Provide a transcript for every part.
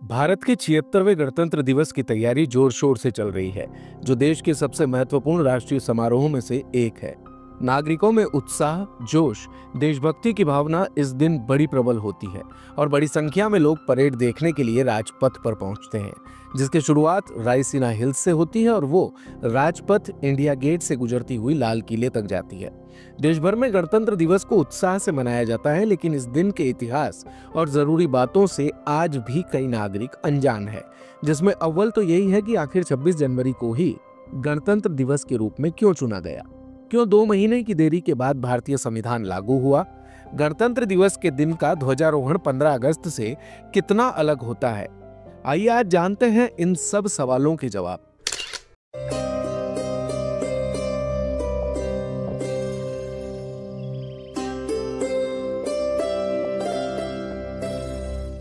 भारत के 76वें गणतंत्र दिवस की तैयारी जोर शोर से चल रही है, जो देश के सबसे महत्वपूर्ण राष्ट्रीय समारोहों में से एक है। नागरिकों में उत्साह, जोश, देशभक्ति की भावना इस दिन बड़ी प्रबल होती है और बड़ी संख्या में लोग परेड देखने के लिए राजपथ पर पहुंचते हैं, जिसकी शुरुआत रायसीना हिल्स से होती है और वो राजपथ इंडिया गेट से गुजरती हुई लाल किले तक जाती है। देश भर में गणतंत्र दिवस को उत्साह से मनाया जाता है, लेकिन इस दिन के इतिहास और जरूरी बातों से आज भी कई नागरिक अनजान है, जिसमें अव्वल तो यही है कि आखिर 26 जनवरी को ही गणतंत्र दिवस के रूप में क्यों चुना गया। क्यों 2 महीने की देरी के बाद भारतीय संविधान लागू हुआ। गणतंत्र दिवस के दिन का ध्वजारोहण 15 अगस्त से कितना अलग होता है। आइए आज जानते हैं इन सब सवालों के जवाब।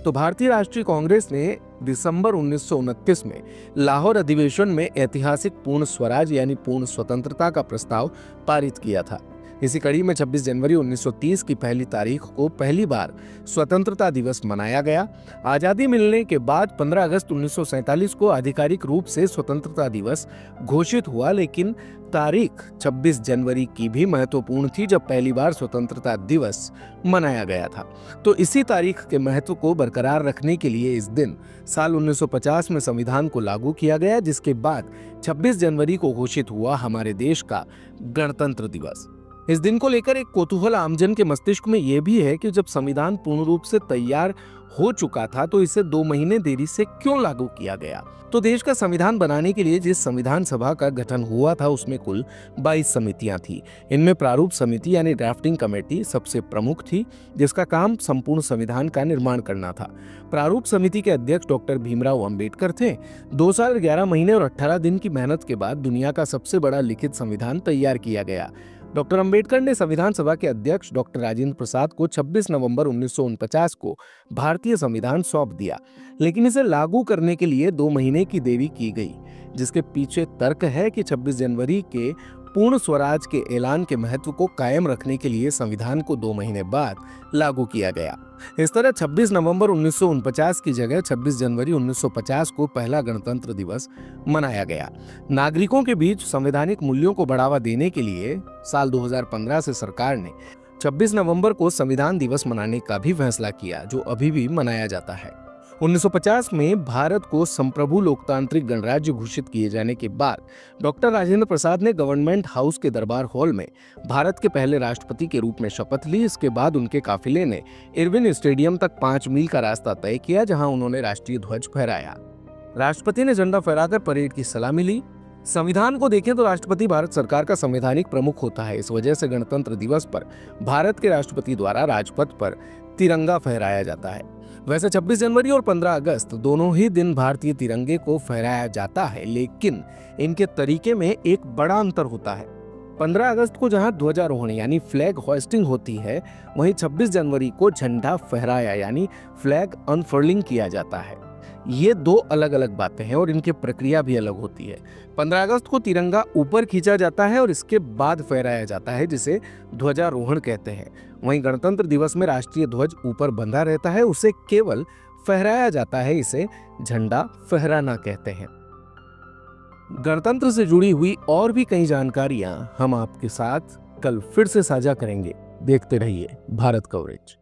तो भारतीय राष्ट्रीय कांग्रेस ने दिसंबर 1929 में लाहौर अधिवेशन में ऐतिहासिक पूर्ण स्वराज यानी पूर्ण स्वतंत्रता का प्रस्ताव पारित किया था। इसी कड़ी में 26 जनवरी 1930 की पहली तारीख को पहली बार स्वतंत्रता दिवस मनाया गया। आजादी मिलने के बाद 15 अगस्त 1947 को आधिकारिक रूप से स्वतंत्रता दिवस घोषित हुआ, लेकिन तारीख 26 जनवरी की भी महत्वपूर्ण थी, जब पहली बार स्वतंत्रता दिवस मनाया गया था। तो इसी तारीख के महत्व को बरकरार रखने के लिए इस दिन साल 1950 में संविधान को लागू किया गया, जिसके बाद 26 जनवरी को घोषित हुआ हमारे देश का गणतंत्र दिवस। इस दिन को लेकर एक कौतूहल आमजन के मस्तिष्क में यह भी है कि जब संविधान पूर्ण रूप से तैयार हो चुका था तो इसे 2 महीने देरी से क्यों लागू किया गया। तो देश का संविधान बनाने के लिए जिस संविधान सभा का गठन हुआ था उसमें कुल 22 समितियां थी। इनमें प्रारूप समिति यानी ड्राफ्टिंग कमेटी सबसे प्रमुख थी, जिसका काम संपूर्ण संविधान का निर्माण करना था। प्रारूप समिति के अध्यक्ष डॉक्टर भीमराव अंबेडकर थे। 2 साल 11 महीने और 18 दिन की मेहनत के बाद दुनिया का सबसे बड़ा लिखित संविधान तैयार किया गया। डॉक्टर अंबेडकर ने संविधान सभा के अध्यक्ष डॉक्टर राजेंद्र प्रसाद को 26 नवंबर 1949 को भारतीय संविधान सौंप दिया, लेकिन इसे लागू करने के लिए 2 महीने की देरी की गई, जिसके पीछे तर्क है कि 26 जनवरी के पूर्ण स्वराज के ऐलान के महत्व को कायम रखने के लिए संविधान को 2 महीने बाद लागू किया गया। इस तरह 26 नवंबर 1949 की जगह 26 जनवरी 1950 को पहला गणतंत्र दिवस मनाया गया। नागरिकों के बीच संवैधानिक मूल्यों को बढ़ावा देने के लिए साल 2015 से सरकार ने 26 नवंबर को संविधान दिवस मनाने का भी फैसला किया, जो अभी भी मनाया जाता है। 1950 में भारत को संप्रभु लोकतांत्रिक गणराज्य घोषित किए जाने के बाद डॉक्टर राजेंद्र प्रसाद ने गवर्नमेंट हाउस के दरबार हॉल में भारत के पहले राष्ट्रपति के रूप में शपथ ली। इसके बाद उनके काफिले ने इरविन स्टेडियम तक 5 मील का रास्ता तय किया, जहां उन्होंने राष्ट्रीय ध्वज फहराया। राष्ट्रपति ने झंडा फहराकर परेड की सलामी ली। संविधान को देखें तो राष्ट्रपति भारत सरकार का संवैधानिक प्रमुख होता है। इस वजह से गणतंत्र दिवस पर भारत के राष्ट्रपति द्वारा राजपथ पर तिरंगा फहराया जाता है। वैसे 26 जनवरी और 15 अगस्त दोनों ही दिन भारतीय तिरंगे को फहराया जाता है, लेकिन इनके तरीके में एक बड़ा अंतर होता है। 15 अगस्त को जहां ध्वजारोहण यानी फ्लैग होइस्टिंग होती है, वहीं 26 जनवरी को झंडा फहराया यानी फ्लैग अनफर्लिंग किया जाता है। ये 2 अलग अलग बातें हैं और इनकी प्रक्रिया भी अलग होती है। 15 अगस्त को तिरंगा ऊपर खींचा जाता है और इसके बाद फहराया जाता है, जिसे ध्वजारोहण कहते हैं। वहीं गणतंत्र दिवस में राष्ट्रीय ध्वज ऊपर बंधा रहता है, उसे केवल फहराया जाता है, इसे झंडा फहराना कहते हैं। गणतंत्र से जुड़ी हुई और भी कई जानकारियां हम आपके साथ कल फिर से साझा करेंगे। देखते रहिए भारत कवरेज।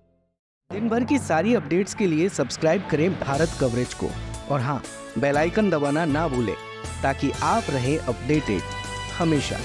दिन भर की सारी अपडेट्स के लिए सब्सक्राइब करें भारत कवरेज को और हाँ, बेल आइकन दबाना ना भूलें ताकि आप रहें अपडेटेड हमेशा।